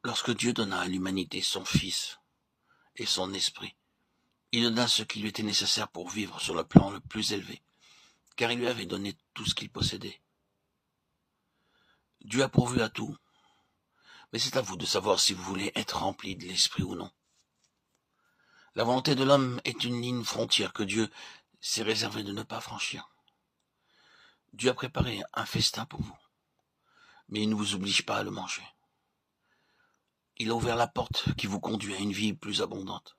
Lorsque Dieu donna à l'humanité son Fils et son Esprit, il donna ce qui lui était nécessaire pour vivre sur le plan le plus élevé, car il lui avait donné tout ce qu'il possédait. Dieu a pourvu à tout, mais c'est à vous de savoir si vous voulez être rempli de l'Esprit ou non. La volonté de l'homme est une ligne frontière que Dieu s'est réservé de ne pas franchir. Dieu a préparé un festin pour vous, mais il ne vous oblige pas à le manger. Il a ouvert la porte qui vous conduit à une vie plus abondante,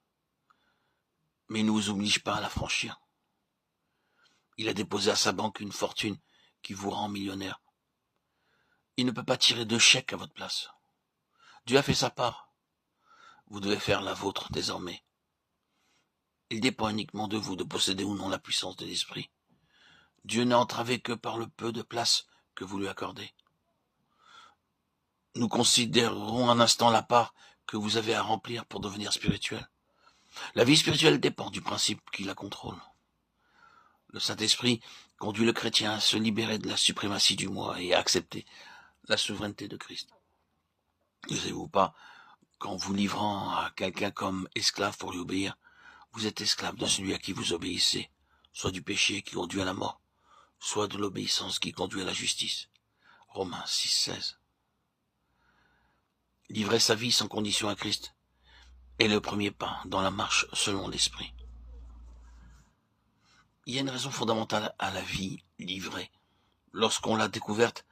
mais il ne vous oblige pas à la franchir. Il a déposé à sa banque une fortune qui vous rend millionnaire. Il ne peut pas tirer de chèque à votre place. Dieu a fait sa part. Vous devez faire la vôtre désormais. Il dépend uniquement de vous de posséder ou non la puissance de l'esprit. Dieu n'est entravé que par le peu de place que vous lui accordez. Nous considérerons un instant la part que vous avez à remplir pour devenir spirituel. La vie spirituelle dépend du principe qui la contrôle. Le Saint-Esprit conduit le chrétien à se libérer de la suprématie du moi et à accepter la souveraineté de Christ. Ne savez-vous pas qu'en vous livrant à quelqu'un comme esclave pour lui obéir, vous êtes esclave de celui à qui vous obéissez, soit du péché qui conduit à la mort, soit de l'obéissance qui conduit à la justice. Romains 6,16. Livrer sa vie sans condition à Christ est le premier pas dans la marche selon l'Esprit. Il y a une raison fondamentale à la vie livrée. Lorsqu'on l'a découverte,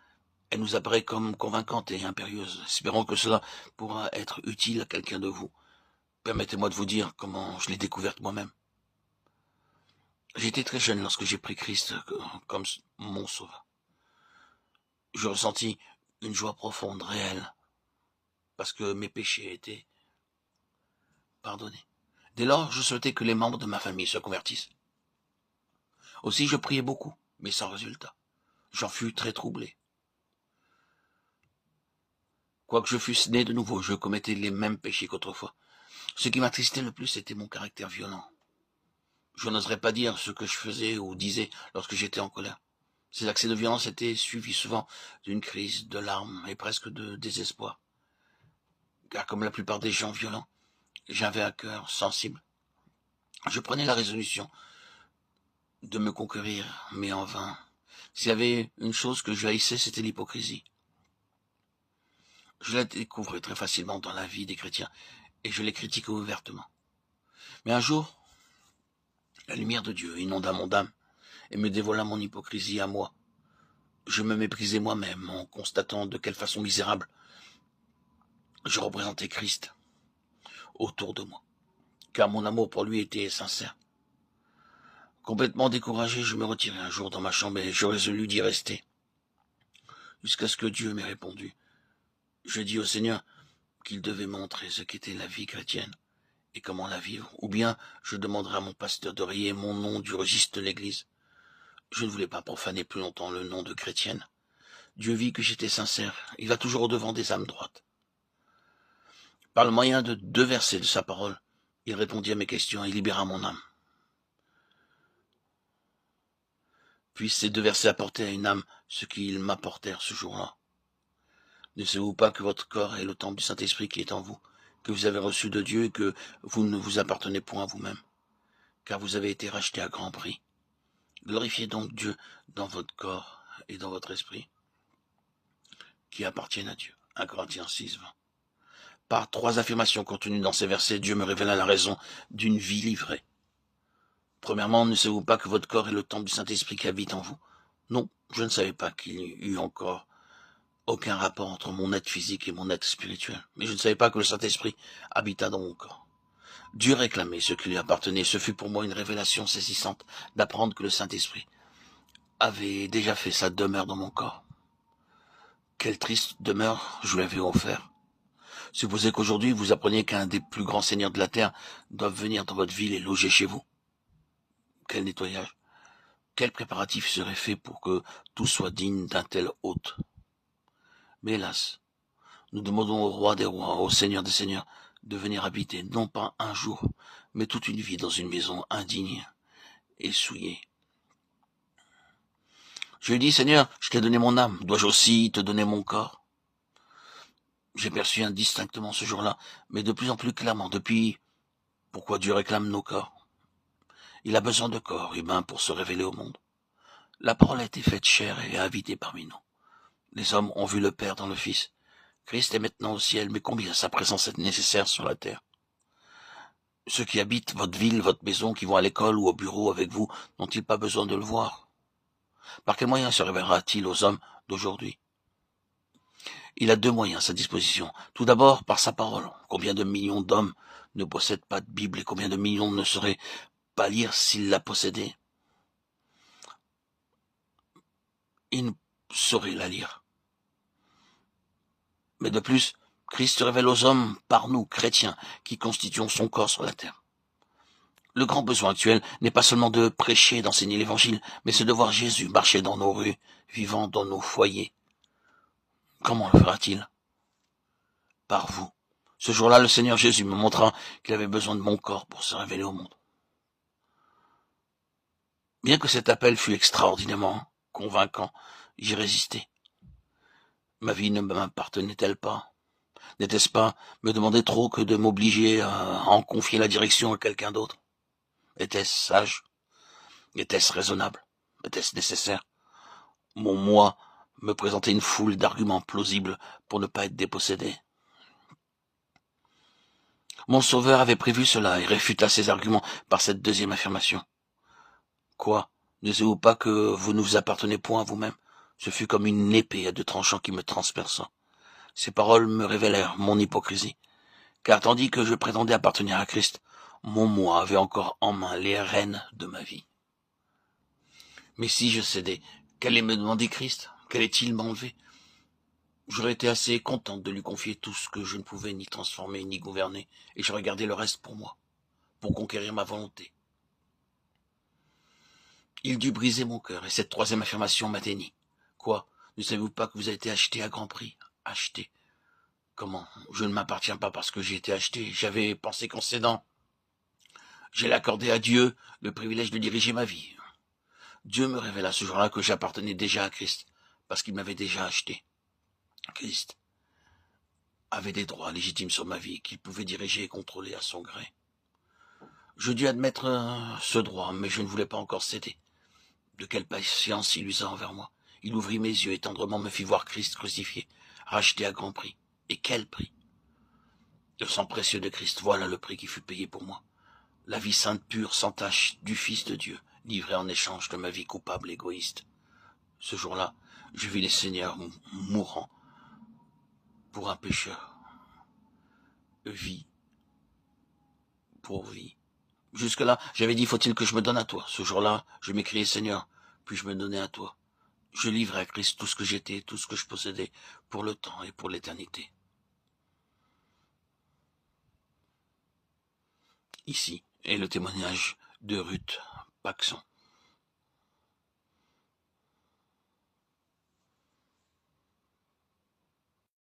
elle nous apparaît comme convaincante et impérieuse. Espérons que cela pourra être utile à quelqu'un de vous. Permettez-moi de vous dire comment je l'ai découverte moi-même. J'étais très jeune lorsque j'ai pris Christ comme mon sauveur. Je ressentis une joie profonde, réelle, parce que mes péchés étaient pardonnés. Dès lors, je souhaitais que les membres de ma famille se convertissent. Aussi, je priais beaucoup, mais sans résultat. J'en fus très troublé. Quoique je fusse né de nouveau, je commettais les mêmes péchés qu'autrefois. Ce qui m'attristait le plus, c'était mon caractère violent. Je n'oserais pas dire ce que je faisais ou disais lorsque j'étais en colère. Ces accès de violence étaient suivis souvent d'une crise, de larmes et presque de désespoir. Car comme la plupart des gens violents, j'avais un cœur sensible. Je prenais la résolution de me conquérir, mais en vain. S'il y avait une chose que je haïssais, c'était l'hypocrisie. Je la découvrais très facilement dans la vie des chrétiens, et je les critiquais ouvertement. Mais un jour, la lumière de Dieu inonda mon âme, et me dévoila mon hypocrisie à moi. Je me méprisais moi-même en constatant de quelle façon misérable je représentais Christ autour de moi, car mon amour pour lui était sincère. Complètement découragé, je me retirai un jour dans ma chambre et je résolus d'y rester, jusqu'à ce que Dieu m'ait répondu. Je dis au Seigneur qu'il devait montrer ce qu'était la vie chrétienne et comment la vivre, ou bien je demanderai à mon pasteur de rayer mon nom du registre de l'Église. Je ne voulais pas profaner plus longtemps le nom de chrétienne. Dieu vit que j'étais sincère, il va toujours au-devant des âmes droites. Par le moyen de 2 versets de sa parole, il répondit à mes questions et libéra mon âme. Puis ces 2 versets apportaient à une âme ce qu'ils m'apportèrent ce jour-là. Ne savez-vous pas que votre corps est le temple du Saint-Esprit qui est en vous, que vous avez reçu de Dieu et que vous ne vous appartenez point à vous-même, car vous avez été racheté à grand prix. Glorifiez donc Dieu dans votre corps et dans votre esprit, qui appartiennent à Dieu. 1 Corinthiens 6, 20. Par 3 affirmations contenues dans ces versets, Dieu me révéla la raison d'une vie livrée. Premièrement, ne savez-vous pas que votre corps est le temple du Saint-Esprit qui habite en vous? Non, je ne savais pas qu'il y eût encore aucun rapport entre mon être physique et mon être spirituel. Mais je ne savais pas que le Saint-Esprit habita dans mon corps. Dieu réclamait ce qui lui appartenait. Ce fut pour moi une révélation saisissante d'apprendre que le Saint-Esprit avait déjà fait sa demeure dans mon corps. Quelle triste demeure je lui avais offert. Supposez qu'aujourd'hui vous appreniez qu'un des plus grands seigneurs de la terre doit venir dans votre ville et loger chez vous. Quel nettoyage, quel préparatif serait fait pour que tout soit digne d'un tel hôte. Mais hélas, nous demandons au roi des rois, au Seigneur des seigneurs, de venir habiter, non pas un jour, mais toute une vie dans une maison indigne et souillée. Je lui dis, Seigneur, je t'ai donné mon âme, dois-je aussi te donner mon corps? J'ai perçu indistinctement ce jour-là, mais de plus en plus clairement, depuis pourquoi Dieu réclame nos corps. Il a besoin de corps humains pour se révéler au monde. La parole a été faite chair et a habité parmi nous. Les hommes ont vu le Père dans le Fils. Christ est maintenant au ciel, mais combien sa présence est nécessaire sur la terre? Ceux qui habitent votre ville, votre maison, qui vont à l'école ou au bureau avec vous, n'ont-ils pas besoin de le voir? Par quel moyen se révélera-t-il aux hommes d'aujourd'hui? Il a deux moyens à sa disposition. Tout d'abord, par sa parole. Combien de millions d'hommes ne possèdent pas de Bible et combien de millions ne sauraient pas lire s'ils la possédaient? Ils ne sauraient la lire. Mais de plus, Christ se révèle aux hommes par nous, chrétiens, qui constituons son corps sur la terre. Le grand besoin actuel n'est pas seulement de prêcher et d'enseigner l'évangile, mais c'est de voir Jésus marcher dans nos rues, vivant dans nos foyers. Comment le fera-t-il? Par vous. Ce jour-là, le Seigneur Jésus me montra qu'il avait besoin de mon corps pour se révéler au monde. Bien que cet appel fût extraordinairement convaincant, j'y résistais. Ma vie ne m'appartenait-elle pas? N'était-ce pas me demander trop que de m'obliger à en confier la direction à quelqu'un d'autre? Était-ce sage? Était-ce raisonnable? Était-ce nécessaire? Mon moi me présentait une foule d'arguments plausibles pour ne pas être dépossédé. Mon Sauveur avait prévu cela et réfuta ces arguments par cette deuxième affirmation. Quoi? Ne savez-vous pas que vous ne vous appartenez point à vous-même? Ce fut comme une épée à deux tranchants qui me transperça. Ces paroles me révélèrent mon hypocrisie, car tandis que je prétendais appartenir à Christ, mon moi avait encore en main les rênes de ma vie. Mais si je cédais, qu'allait me demander Christ? Qu'allait-il m'enlever? J'aurais été assez contente de lui confier tout ce que je ne pouvais ni transformer ni gouverner, et je regardais le reste pour moi, pour conquérir ma volonté. Il dut briser mon cœur, et cette troisième affirmation m'atteignit. Quoi? Ne savez-vous pas que vous avez été acheté à grand prix? Acheté? Comment? Je ne m'appartiens pas parce que j'ai été acheté. J'avais pensé qu'en cédant, j'allais accorder à Dieu le privilège de diriger ma vie. Dieu me révéla ce jour-là que j'appartenais déjà à Christ, parce qu'il m'avait déjà acheté. Christ avait des droits légitimes sur ma vie qu'il pouvait diriger et contrôler à son gré. Je dus admettre ce droit, mais je ne voulais pas encore céder. De quelle patience il usa envers moi. Il ouvrit mes yeux et tendrement me fit voir Christ crucifié, racheté à grand prix. Et quel prix? Le sang précieux de Christ, voilà le prix qui fut payé pour moi. La vie sainte, pure, sans tache, du Fils de Dieu, livrée en échange de ma vie coupable, égoïste. Ce jour-là, je vis les seigneurs mourant pour un pécheur. Vie pour vie. Jusque-là, j'avais dit, faut-il que je me donne à toi? Ce jour-là, je m'écriai, Seigneur, puis-je me donner à toi? Je livrai à Christ tout ce que j'étais, tout ce que je possédais, pour le temps et pour l'éternité. Ici est le témoignage de Ruth Paxson.